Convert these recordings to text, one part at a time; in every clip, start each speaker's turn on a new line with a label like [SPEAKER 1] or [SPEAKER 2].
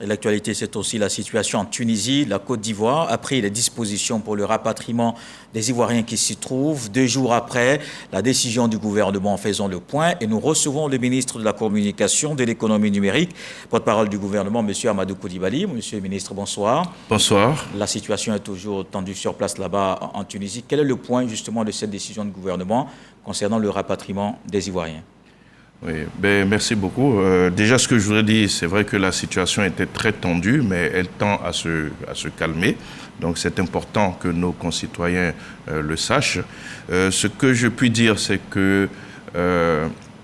[SPEAKER 1] Et l'actualité, c'est aussi la situation en Tunisie. La Côte d'Ivoire a pris les dispositions pour le rapatriement des Ivoiriens qui s'y trouvent. 2 jours après la décision du gouvernement, faisons le point. Et nous recevons le ministre de la Communication, de l'économie numérique, porte-parole du gouvernement, M. Amadou Koulibaly. Monsieur le ministre, bonsoir.
[SPEAKER 2] Bonsoir.
[SPEAKER 1] La situation est toujours tendue sur place là-bas en Tunisie. Quel est le point justement de cette décision du gouvernement concernant le rapatriement des Ivoiriens?
[SPEAKER 2] Oui, merci beaucoup. Déjà, ce que je voudrais dire, c'est vrai que la situation était très tendue, mais elle tend à se calmer. Donc, c'est important que nos concitoyens le sachent. Ce que je puis dire, c'est que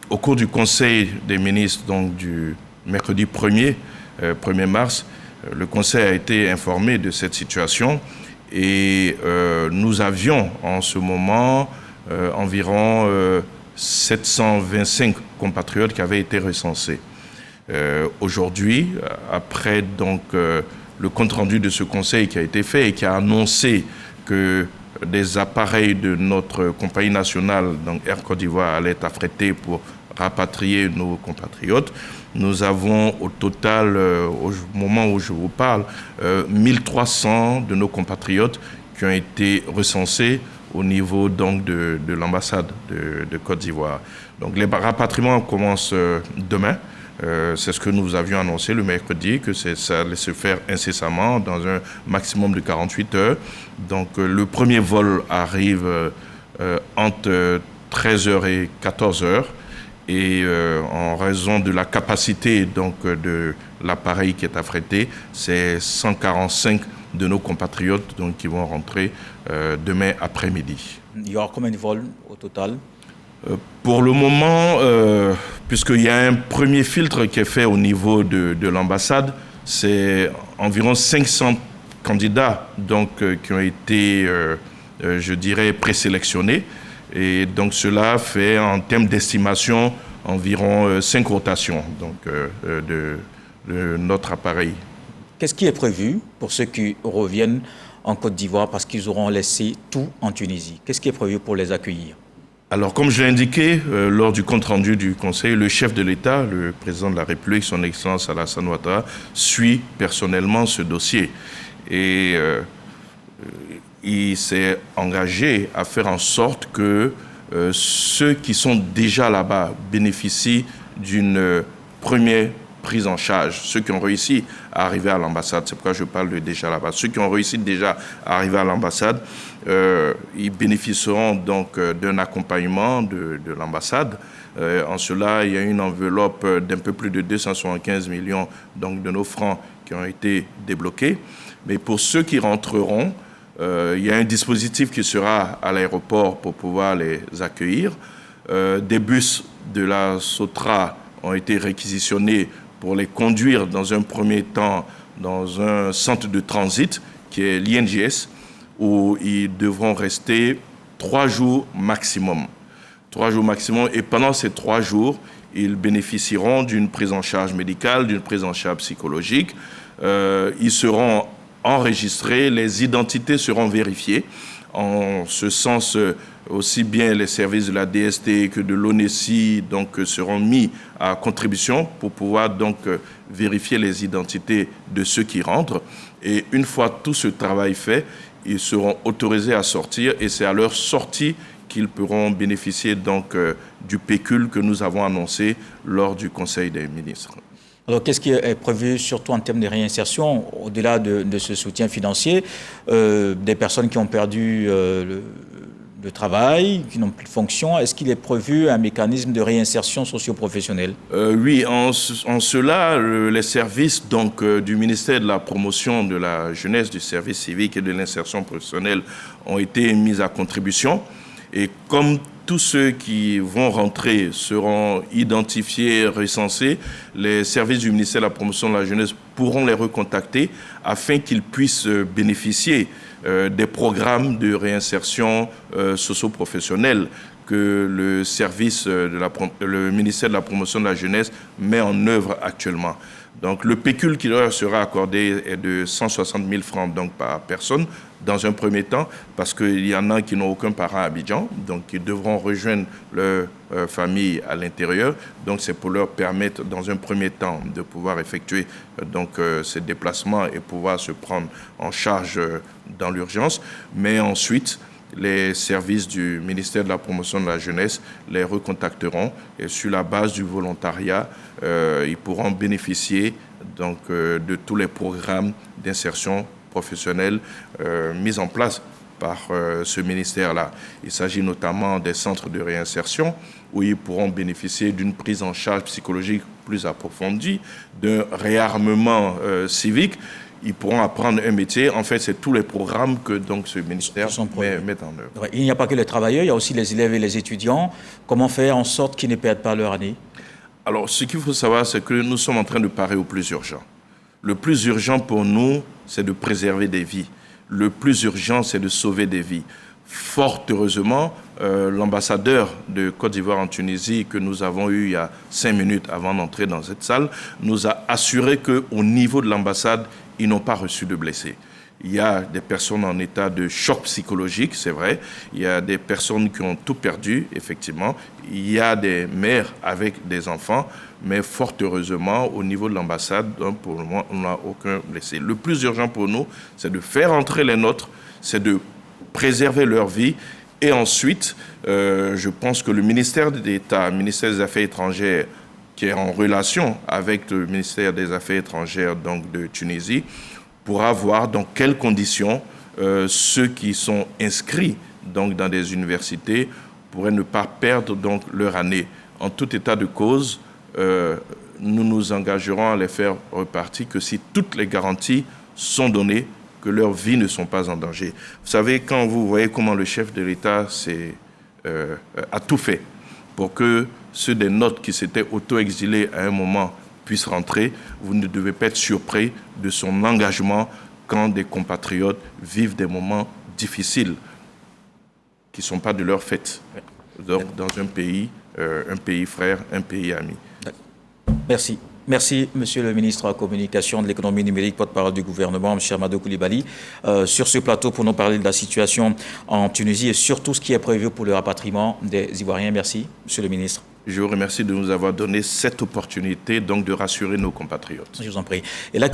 [SPEAKER 2] au cours du Conseil des ministres, donc du mercredi 1er mars, le Conseil a été informé de cette situation et nous avions en ce moment environ 725 compatriotes qui avaient été recensés. Aujourd'hui, après donc le compte-rendu de ce conseil qui a été fait et qui a annoncé que des appareils de notre compagnie nationale, donc Air Côte d'Ivoire, allaient être affrétés pour rapatrier nos compatriotes, nous avons au total, au moment où je vous parle, 1300 de nos compatriotes qui ont été recensés au niveau donc de l'ambassade de Côte d'Ivoire. Donc les rapatriements commencent demain. C'est ce que nous avions annoncé le mercredi, que ça allait se faire incessamment dans un maximum de 48 heures. Donc le premier vol arrive entre 13h et 14h. Et en raison de la capacité donc, de l'appareil qui est affrété, c'est 145 de nos compatriotes donc, qui vont rentrer demain après-midi.
[SPEAKER 1] Il y aura combien de vols au total?
[SPEAKER 2] Pour le moment, puisqu'il y a un premier filtre qui est fait au niveau de l'ambassade, c'est environ 500 candidats donc, qui ont été, je dirais, présélectionnés. Et donc cela fait en termes d'estimation environ 5 rotations donc, de notre appareil.
[SPEAKER 1] Qu'est-ce qui est prévu pour ceux qui reviennent en Côte d'Ivoire parce qu'ils auront laissé tout en Tunisie? Qu'est-ce qui est prévu pour les accueillir?
[SPEAKER 2] Alors, comme je l'ai indiqué lors du compte-rendu du Conseil, le chef de l'État, le président de la République, son Excellence Alassane Ouattara, suit personnellement ce dossier. Et il s'est engagé à faire en sorte que ceux qui sont déjà là-bas bénéficient d'une première prise en charge. Ceux qui ont réussi à arriver à l'ambassade, c'est pourquoi je parle de déjà là-bas. Ceux qui ont réussi déjà à arriver à l'ambassade, ils bénéficieront donc d'un accompagnement de l'ambassade. En cela, il y a une enveloppe d'un peu plus de 275 millions donc, de nos francs qui ont été débloqués. Mais pour ceux qui rentreront, il y a un dispositif qui sera à l'aéroport pour pouvoir les accueillir. Des bus de la SOTRA ont été réquisitionnés pour les conduire dans un premier temps dans un centre de transit qui est l'INJS, où ils devront rester 3 jours maximum. 3 jours maximum, et pendant ces 3 jours, ils bénéficieront d'une prise en charge médicale, d'une prise en charge psychologique. Ils seront enregistrés, les identités seront vérifiées. En ce sens, aussi bien les services de la DST que de l'ONESI donc, seront mis à contribution pour pouvoir donc, vérifier les identités de ceux qui rentrent. Et une fois tout ce travail fait, ils seront autorisés à sortir et c'est à leur sortie qu'ils pourront bénéficier donc, du pécule que nous avons annoncé lors du Conseil des ministres.
[SPEAKER 1] Alors, qu'est-ce qui est prévu, surtout en termes de réinsertion, au-delà de ce soutien financier, des personnes qui ont perdu le travail, qui n'ont plus de fonction? Est-ce qu'il est prévu un mécanisme de réinsertion socio-professionnelle?
[SPEAKER 2] Oui, en cela, les services donc, du ministère de la Promotion de la Jeunesse, du service civique et de l'insertion professionnelle ont été mis à contribution. Et comme tous ceux qui vont rentrer seront identifiés, recensés, les services du ministère de la Promotion de la Jeunesse pourront les recontacter afin qu'ils puissent bénéficier des programmes de réinsertion socio-professionnelle que le ministère de la Promotion de la Jeunesse met en œuvre actuellement. Donc le pécule qui leur sera accordé est de 160 000 francs donc, par personne, dans un premier temps, parce qu'il y en a qui n'ont aucun parent à Abidjan, donc ils devront rejoindre leur famille à l'intérieur. Donc c'est pour leur permettre, dans un premier temps, de pouvoir effectuer ces déplacements et pouvoir se prendre en charge dans l'urgence. Mais ensuite, les services du ministère de la Promotion de la Jeunesse les recontacteront et sur la base du volontariat, ils pourront bénéficier donc, de tous les programmes d'insertion professionnelle mis en place par ce ministère-là. Il s'agit notamment des centres de réinsertion où ils pourront bénéficier d'une prise en charge psychologique plus approfondie, d'un réarmement civique. Ils pourront apprendre un métier. En fait, c'est tous les programmes que donc, ce ministère met en œuvre.
[SPEAKER 1] Ouais, il n'y a pas que les travailleurs, il y a aussi les élèves et les étudiants. Comment faire en sorte qu'ils ne perdent pas leur année?
[SPEAKER 2] Alors, ce qu'il faut savoir, c'est que nous sommes en train de parer au plus urgent. Le plus urgent pour nous, c'est de préserver des vies. Le plus urgent, c'est de sauver des vies. Fort heureusement, l'ambassadeur de Côte d'Ivoire en Tunisie, que nous avons eu il y a 5 minutes avant d'entrer dans cette salle, nous a assuré qu'au niveau de l'ambassade, ils n'ont pas reçu de blessés. Il y a des personnes en état de choc psychologique, c'est vrai. Il y a des personnes qui ont tout perdu, effectivement. Il y a des mères avec des enfants. Mais fort heureusement, au niveau de l'ambassade, pour le moment, on n'a aucun blessé. Le plus urgent pour nous, c'est de faire entrer les nôtres, c'est de préserver leur vie. Et ensuite, je pense que le ministère d'État, le ministère des Affaires étrangères, qui est en relation avec le ministère des Affaires étrangères donc, de Tunisie, pourra voir dans quelles conditions ceux qui sont inscrits donc, dans des universités pourraient ne pas perdre donc, leur année. En tout état de cause, nous nous engagerons à les faire repartir que si toutes les garanties sont données, que leurs vies ne sont pas en danger. Vous savez, quand vous voyez comment le chef de l'État a tout fait pour que ceux des nôtres qui s'étaient auto-exilés à un moment puissent rentrer, vous ne devez pas être surpris de son engagement quand des compatriotes vivent des moments difficiles qui ne sont pas de leur fait. Donc, dans un pays frère, un pays ami.
[SPEAKER 1] Merci. Merci, Monsieur le ministre de la Communication, de l'Économie numérique, porte-parole du gouvernement, M. Amadou Coulibaly, sur ce plateau pour nous parler de la situation en Tunisie et surtout ce qui est prévu pour le rapatriement des Ivoiriens. Merci, Monsieur le ministre.
[SPEAKER 2] Je vous remercie de nous avoir donné cette opportunité donc de rassurer nos compatriotes.
[SPEAKER 1] Je vous en prie. Et là,